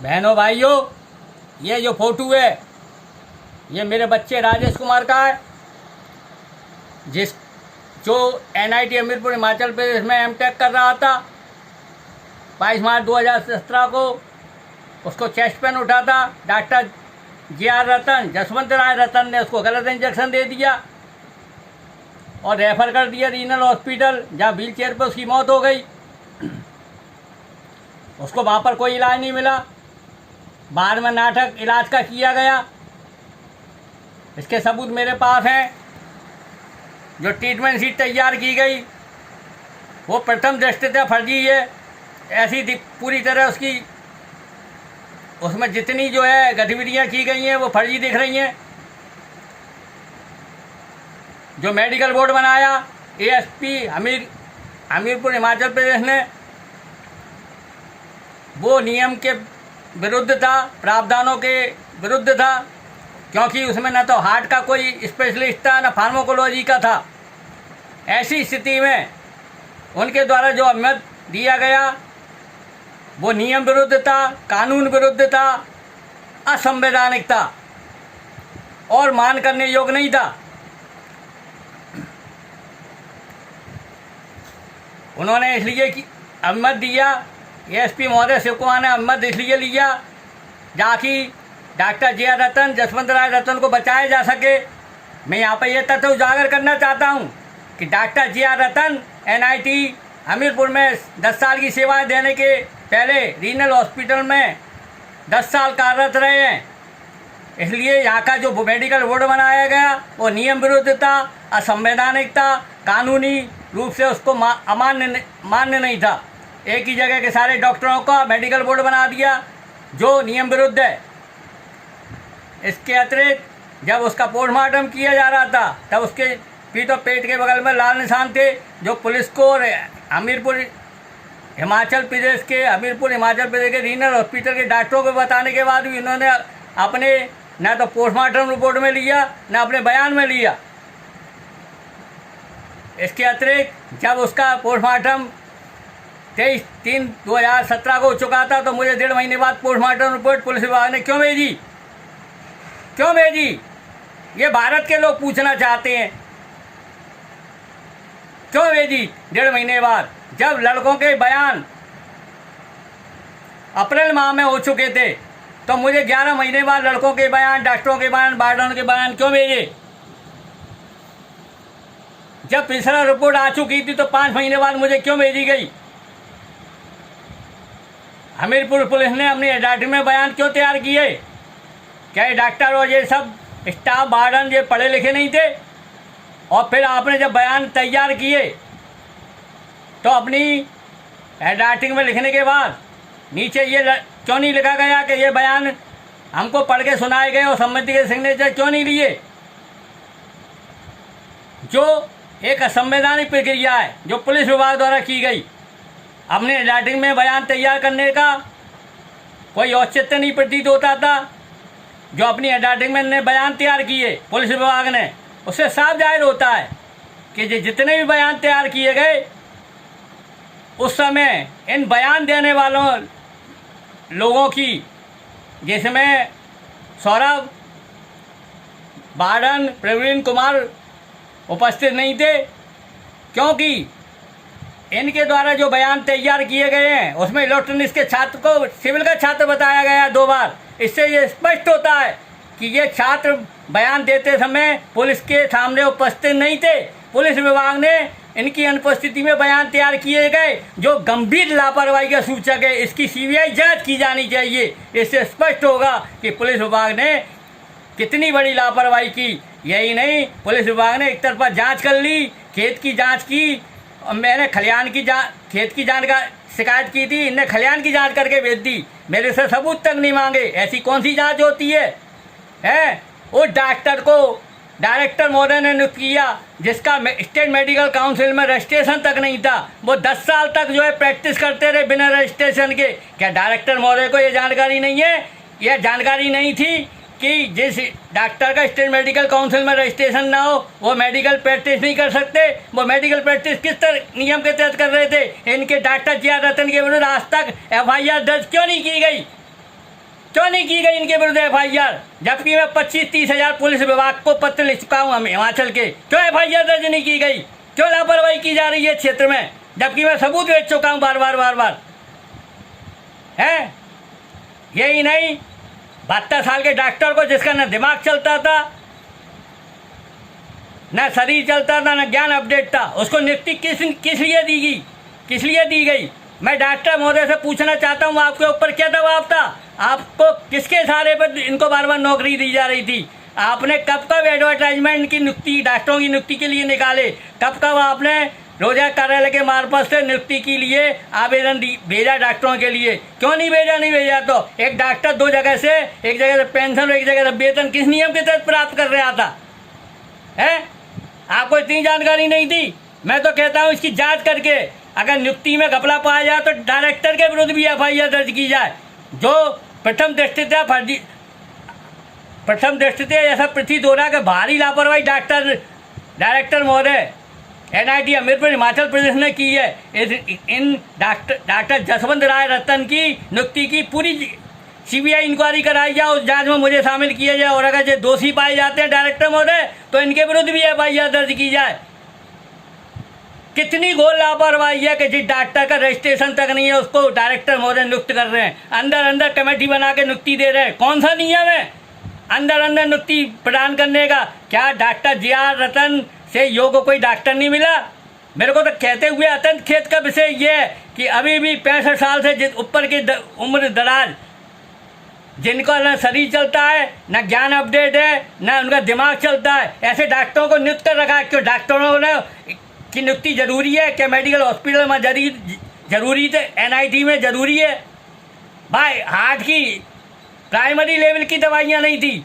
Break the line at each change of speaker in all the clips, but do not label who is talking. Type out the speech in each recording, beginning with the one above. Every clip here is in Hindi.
बहनों भाइयों, ये जो फोटो है ये मेरे बच्चे राजेश कुमार का है, जिस जो NIT हमीरपुर हिमाचल प्रदेश में M.Tech कर रहा था। 22 मार्च 2017 को उसको चेस्ट पेन उठा था। डॉक्टर JR रतन, जसवंत राय रतन ने उसको गलत इंजेक्शन दे दिया और रेफ़र कर दिया रीनल हॉस्पिटल, जहाँ व्हील चेयर पर उसकी मौत हो गई। उसको वहाँ पर कोई इलाज नहीं मिला। बाद में नाटक इलाज का किया गया। इसके सबूत मेरे पास हैं। जो ट्रीटमेंट शीट तैयार की गई वो प्रथम दृष्टया फर्जी है। ऐसी पूरी तरह उसकी उसमें जितनी जो है गतिविधियाँ की गई हैं वो फर्जी दिख रही हैं। जो मेडिकल बोर्ड बनाया ASP हमीरपुर हिमाचल प्रदेश ने, वो नियम के विरुद्ध था, प्रावधानों के विरुद्ध था, क्योंकि उसमें न तो हार्ट का कोई स्पेशलिस्ट था न फार्माकोलॉजी का था। ऐसी स्थिति में उनके द्वारा जो अनुमति दिया गया वो नियम विरुद्ध था, कानून विरुद्ध था, असंवैधानिक था और मान करने योग्य नहीं था। उन्होंने इसलिए कि अनुमति दिया, ASP महोदय शिव कुमार ने अनुमति इसलिए लिया ताकि डॉक्टर JR रतन, जसवंत राय रतन को बचाया जा सके। मैं यहाँ पर यह तथ्य उजागर करना चाहता हूँ कि डॉक्टर JR रतन NIT हमीरपुर में 10 साल की सेवाएं देने के पहले रीनल हॉस्पिटल में 10 साल कार्यरत रहे हैं। इसलिए यहाँ का जो मेडिकल बोर्ड बनाया गया वो नियम विरुद्ध था, असंवैधानिक था, कानूनी रूप से उसको मान्य नहीं था। एक ही जगह के सारे डॉक्टरों का मेडिकल बोर्ड बना दिया जो नियम विरुद्ध है। इसके अतिरिक्त जब उसका पोस्टमार्टम किया जा रहा था तब उसके पीठ और पेट के बगल में लाल निशान थे, जो पुलिस को हमीरपुर हिमाचल प्रदेश के रीनल हॉस्पिटल के डॉक्टरों को बताने के बाद भी इन्होंने अपने न तो पोस्टमार्टम रिपोर्ट में लिया न अपने बयान में लिया। इसके अतिरिक्त जब उसका पोस्टमार्टम 23/3/2017 को हो चुका था तो मुझे 1.5 महीने बाद पोस्टमार्टम रिपोर्ट पुलिस विभाग ने क्यों भेजी? ये भारत के लोग पूछना चाहते हैं, क्यों भेजी 1.5 महीने बाद, जब लड़कों के बयान अप्रैल माह में हो चुके थे? तो मुझे 11 महीने बाद लड़कों के बयान, डॉक्टरों के बयान, वार्डनों के बयान क्यों भेजे? जब तीसरा रिपोर्ट आ चुकी थी तो 5 महीने बाद मुझे क्यों भेजी गई? हमीरपुर पुलिस ने अपनी अथॉरिटी में बयान क्यों तैयार किए? क्या ये डॉक्टर और ये सब स्टाफ वार्डन ये पढ़े लिखे नहीं थे? और फिर आपने जब बयान तैयार किए तो अपनी अथॉरिटी में लिखने के बाद नीचे ये क्यों नहीं लिखा गया कि ये बयान हमको पढ़ के सुनाए गए और सम्मति के सिग्नेचर क्यों नहीं लिए? जो एक असंवैधानिक प्रक्रिया है जो पुलिस विभाग द्वारा की गई। अपने अथॉरिटी में बयान तैयार करने का कोई औचित्य नहीं प्रतीत होता था। जो अपनी अथॉरिटी में ने बयान तैयार किए पुलिस विभाग ने, उससे साफ जाहिर होता है कि जितने भी बयान तैयार किए गए उस समय इन बयान देने वालों लोगों की, जिसमें सौरभ, वार्डन, प्रवीण कुमार उपस्थित नहीं थे, क्योंकि इनके द्वारा जो बयान तैयार किए गए हैं उसमें इलेक्ट्रॉनिक्स के छात्र को सिविल का छात्र बताया गया 2 बार। इससे ये स्पष्ट होता है कि ये छात्र बयान देते समय पुलिस के सामने उपस्थित नहीं थे। पुलिस विभाग ने इनकी अनुपस्थिति में बयान तैयार किए गए जो गंभीर लापरवाही का सूचक है। इसकी CBI जांच की जानी चाहिए। इससे स्पष्ट होगा कि पुलिस विभाग ने कितनी बड़ी लापरवाही की। यही नहीं, पुलिस विभाग ने एक तरफा जांच कर ली, खेत की जांच की, और मैंने खेत की जांच का शिकायत की थी, इनने खलिहान की जांच करके भेज दी, मेरे से सबूत तक नहीं मांगे। ऐसी कौन सी जांच होती है? उस डॉक्टर को डायरेक्टर महोदय ने नियुक्त किया जिसका स्टेट मेडिकल काउंसिल में रजिस्ट्रेशन तक नहीं था। वो 10 साल तक जो है प्रैक्टिस करते रहे बिना रजिस्ट्रेशन के। क्या डायरेक्टर महोदय को ये जानकारी नहीं है? यह जानकारी नहीं थी कि जिस डॉक्टर का स्टेट मेडिकल काउंसिल में रजिस्ट्रेशन ना हो वो मेडिकल प्रैक्टिस नहीं कर सकते। वो मेडिकल प्रैक्टिस किस तरह नियम के तहत कर रहे थे? इनके डॉक्टर JR रतन के विरुद्ध आज तक FIR दर्ज क्यों नहीं की गई? क्यों नहीं की गई इनके विरुद्ध FIR, जबकि मैं 25-30 हज़ार पुलिस विभाग को पत्र लिख चुका हूँ हिमाचल के। क्यों FIR दर्ज नहीं की गई? क्यों लापरवाही की जा रही है क्षेत्र में, जबकि मैं सबूत भेज चुका हूँ बार बार है। यही नहीं, 72 साल के डॉक्टर को, जिसका न दिमाग चलता था, न शरीर चलता था, न ज्ञान अपडेट था, उसको नियुक्ति किस लिए दी गई? मैं डॉक्टर महोदय से पूछना चाहता हूँ, आपके ऊपर क्या दबाव था? आपको किसके सहारे पर इनको बार बार नौकरी दी जा रही थी? आपने कब एडवर्टाइजमेंट की नियुक्ति, डॉक्टरों की नियुक्ति के लिए निकाले? कब आपने रोजगार कार्यालय के मार्फत से नियुक्ति के लिए आवेदन भेजा डॉक्टरों के लिए? क्यों नहीं भेजा? तो एक डॉक्टर 2 जगह से, एक जगह से पेंशन और एक जगह से वेतन किस नियम के तहत प्राप्त कर रहा था? है, आपको इतनी जानकारी नहीं थी? मैं तो कहता हूँ इसकी जांच करके अगर नियुक्ति में घपला पाया जाए तो डायरेक्टर के विरुद्ध भी FIR दर्ज की जाए, जो प्रथम दृष्टया ऐसा प्रतीत हो रहा है कि भारी लापरवाही डायरेक्टर महोदय NIT हमीरपुर हिमाचल प्रदेश ने की है। इन डॉक्टर जसवंत राय रतन की नियुक्ति की पूरी CBI इंक्वायरी कराई जाए, उस जांच में मुझे शामिल किया जाए, और अगर ये दोषी पाए जाते हैं डायरेक्टर महोदय तो इनके विरुद्ध भी FIR दर्ज की जाए। कितनी घोर लापरवाही है कि जिस डॉक्टर का रजिस्ट्रेशन तक नहीं है उसको डायरेक्टर महोदय नियुक्त कर रहे हैं, अंदर कमेटी बना के नियुक्ति दे रहे हैं। कौन सा नियम है अंदर नियुक्ति प्रदान करने का? क्या डॉक्टर JR रतन से योग्य कोई डॉक्टर नहीं मिला? मेरे को तो कहते हुए अत्यंत खेद का विषय ये है कि अभी भी 65 साल से ऊपर की उम्र दराज, जिनका न शरीर चलता है, न ज्ञान अपडेट है, न उनका दिमाग चलता है, ऐसे डॉक्टरों को नियुक्त कर रखा है। क्यों डॉक्टरों ने की नियुक्ति जरूरी है? क्या मेडिकल हॉस्पिटल में जरूरी थे? NIT में जरूरी है? भाई, हार्ट की प्राइमरी लेवल की दवाइयाँ नहीं थी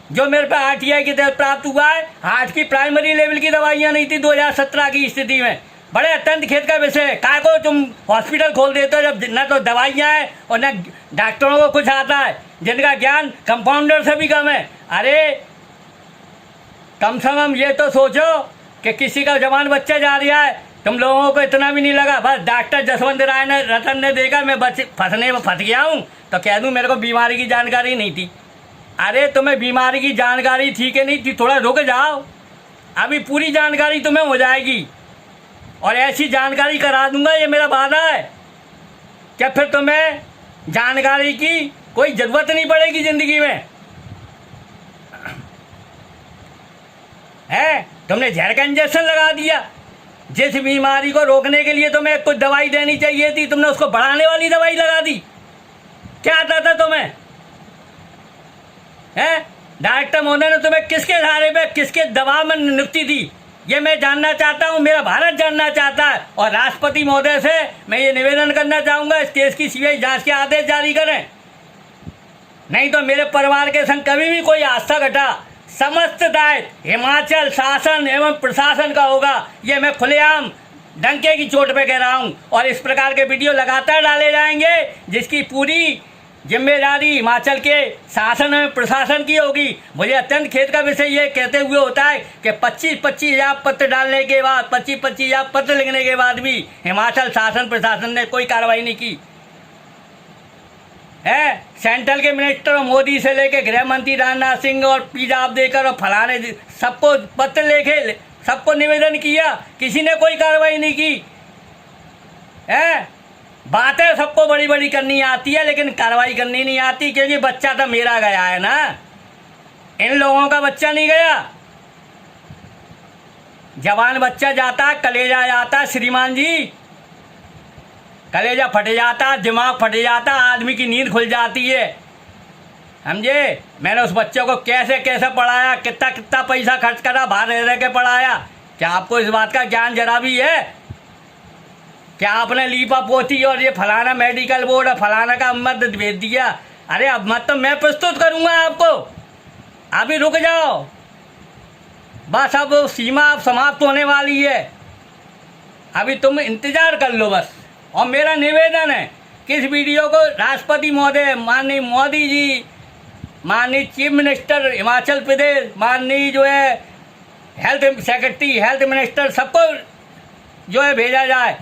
जो मेरे पे RTI के तहत प्राप्त हुआ है। हार्ट की प्राइमरी लेवल की दवाइयाँ नहीं थी 2017 की स्थिति में। बड़े अत्यंत खेद का विषय है। काय को तुम हॉस्पिटल खोल देते हो जब न तो दवाइयाँ हैं और न डॉक्टरों को कुछ आता है, जिनका ज्ञान कंपाउंडर से भी कम है। अरे कम से कम ये तो सोचो कि किसी का जवान बच्चा जा रहा है, तुम लोगों को इतना भी नहीं लगा? बस डॉक्टर जसवंत राय रतन ने देखा मैं फंसने में फंस गया हूँ तो कह दूँ मेरे को बीमारी की जानकारी नहीं थी। अरे तुम्हें बीमारी की जानकारी थी कि नहीं थी? थोड़ा रुक जाओ, अभी पूरी जानकारी तुम्हें हो जाएगी और ऐसी जानकारी करा दूंगा, ये मेरा वादा है। क्या फिर तुम्हें जानकारी की कोई ज़रूरत नहीं पड़ेगी ज़िंदगी में? है, तुमने जहर का इंजेक्शन लगा दिया। जिस बीमारी को रोकने के लिए तुम्हें कुछ दवाई देनी चाहिए थी, तुमने उसको बढ़ाने वाली दवाई लगा दी। क्या आता था तुम्हें? है, डॉक्टर महोदय ने तुम्हें किसके सहारे पे, किसके दबाव में नियुक्ति दी, ये मैं जानना चाहता हूँ, मेरा भारत जानना चाहता है। और राष्ट्रपति महोदय से मैं ये निवेदन करना चाहूँगा, इस केस की CBI जांच के आदेश जारी करें, नहीं तो मेरे परिवार के संग कभी भी कोई हादसा घटा, समस्त दायित्व हिमाचल शासन एवं प्रशासन का होगा। ये मैं खुलेआम डंके की चोट पे कह रहा हूँ। और इस प्रकार के वीडियो लगातार डाले जाएंगे जिसकी पूरी जिम्मेदारी हिमाचल के शासन एवं प्रशासन की होगी। मुझे अत्यंत खेद का विषय ये कहते हुए होता है कि 25-25 हज़ार पत्र डालने के बाद, 25-25 हज़ार पत्र लिखने के बाद भी हिमाचल शासन प्रशासन ने कोई कार्रवाई नहीं की है। सेंट्रल के मिनिस्टर मोदी से लेके गृह मंत्री राजनाथ सिंह और P जावड़ेकर और फलाने सबको पत्र लिखे, सबको निवेदन किया, किसी ने कोई कार्रवाई नहीं की है। बातें सबको बड़ी बड़ी करनी आती है लेकिन कार्रवाई करनी नहीं आती, क्योंकि बच्चा तो मेरा गया है ना, इन लोगों का बच्चा नहीं गया। जवान बच्चा जाता, कलेजा जाता, श्रीमान जी, कलेजा फट जाता, दिमाग फट जाता, आदमी की नींद खुल जाती है, समझे। मैंने उस बच्चे को कैसे कैसे पढ़ाया, कितना कितना पैसा खर्च करा, बाहर रह के पढ़ाया। क्या आपको इस बात का ज्ञान जरा भी है? क्या आपने लीपा पोती और ये फलाना मेडिकल बोर्ड और फलाना का मत भेज दिया? अरे अब मत तो मैं प्रस्तुत करूँगा आपको, अभी रुक जाओ, बस अब सीमा अब समाप्त होने वाली है, अभी तुम इंतज़ार कर लो बस। और मेरा निवेदन है कि इस वीडियो को राष्ट्रपति महोदय, माननीय मोदी जी, माननीय चीफ मिनिस्टर हिमाचल प्रदेश, माननीय जो है हेल्थ सेक्रेटरी, हेल्थ मिनिस्टर, सबको जो है भेजा जाए